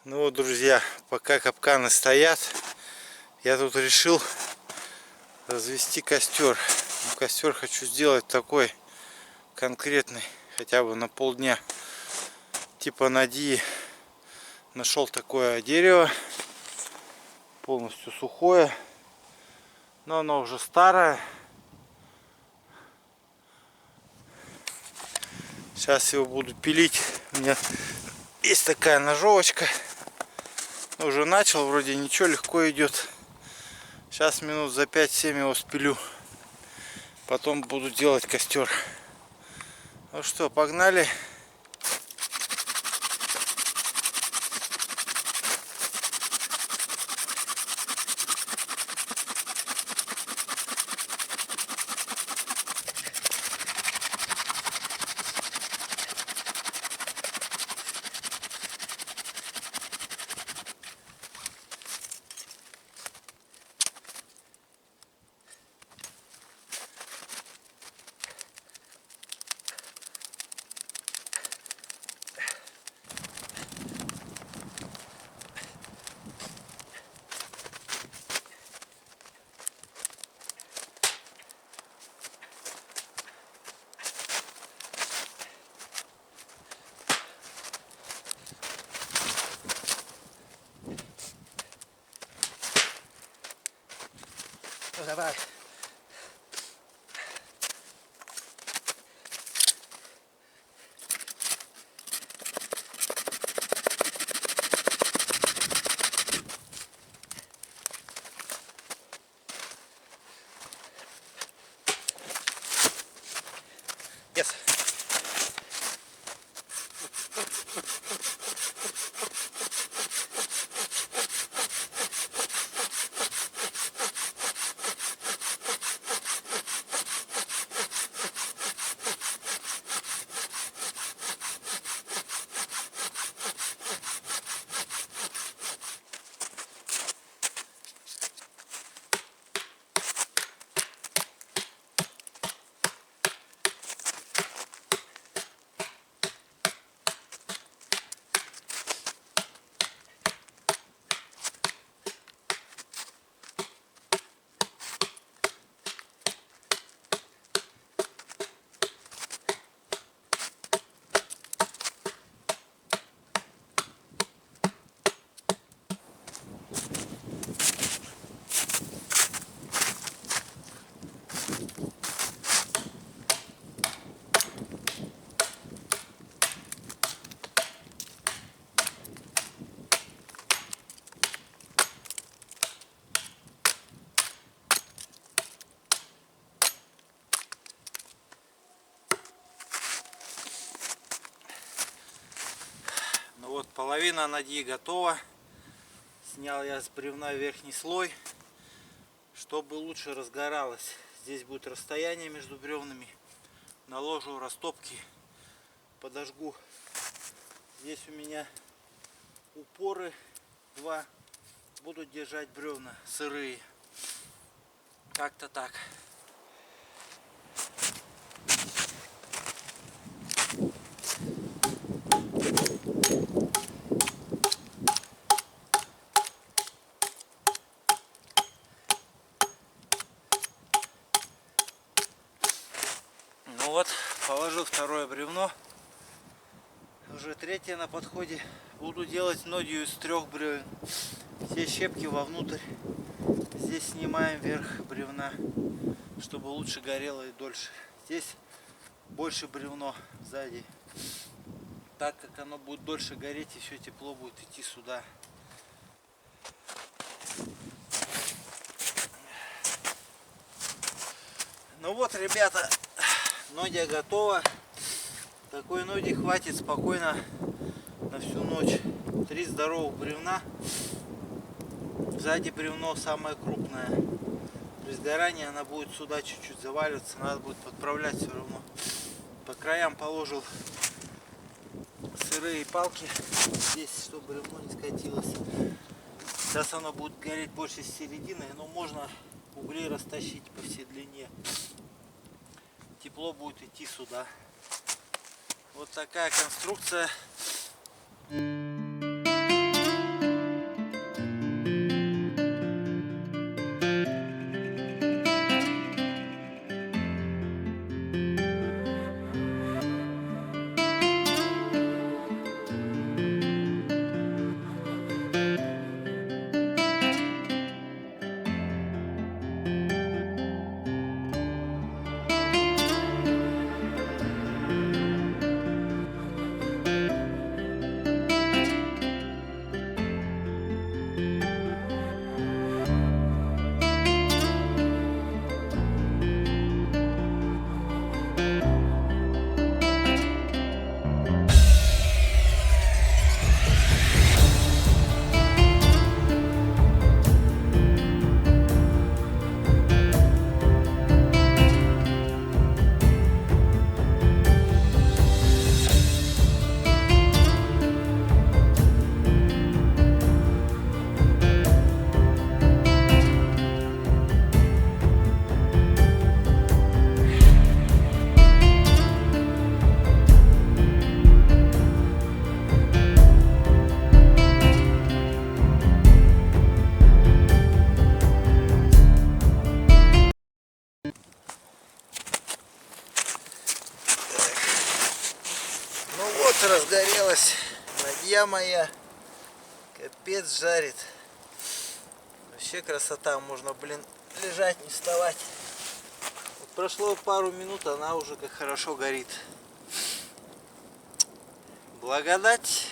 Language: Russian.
Ну вот, друзья, пока капканы стоят, я тут решил развести костер. Костер хочу сделать такой конкретный, хотя бы на полдня. Типа Нади нашел такое дерево, полностью сухое, но оно уже старое. Сейчас его буду пилить. У меня есть такая ножовочка. Уже начал, вроде ничего, легко идет. Сейчас минут за 5-7 его спилю. Потом буду делать костер. Ну что, погнали. Ну давай. Yes. Ну вот, половина Нади готова. Снял я с бревна верхний слой, чтобы лучше разгоралось. Здесь будет расстояние между бревнами. Наложу растопки, подожгу. Здесь у меня упоры 2. Буду держать бревна сырые. Как-то так. Ну вот, положил второе бревно. Уже третье на подходе. Буду делать нодью из 3 бревен. Все щепки вовнутрь. Здесь снимаем верх бревна, чтобы лучше горело и дольше. Здесь больше бревно сзади. Так как оно будет дольше гореть, и все тепло будет идти сюда. Ну вот, ребята, нодя готова. Такой ноги хватит спокойно на всю ночь. 3 здоровых бревна. Сзади бревно самое крупное. При сгорании она будет сюда чуть-чуть заваливаться. Надо будет подправлять все равно. По краям положил сырые палки. Здесь, чтобы бревно не скатилось. Сейчас оно будет гореть больше с середины. Но можно угли растащить по всей длине. Тепло будет идти сюда. Вот такая конструкция. друзья моя. Капец жарит. Вообще красота. Можно, блин, лежать, не вставать. Вот прошло пару минут, она уже как хорошо горит. Благодать.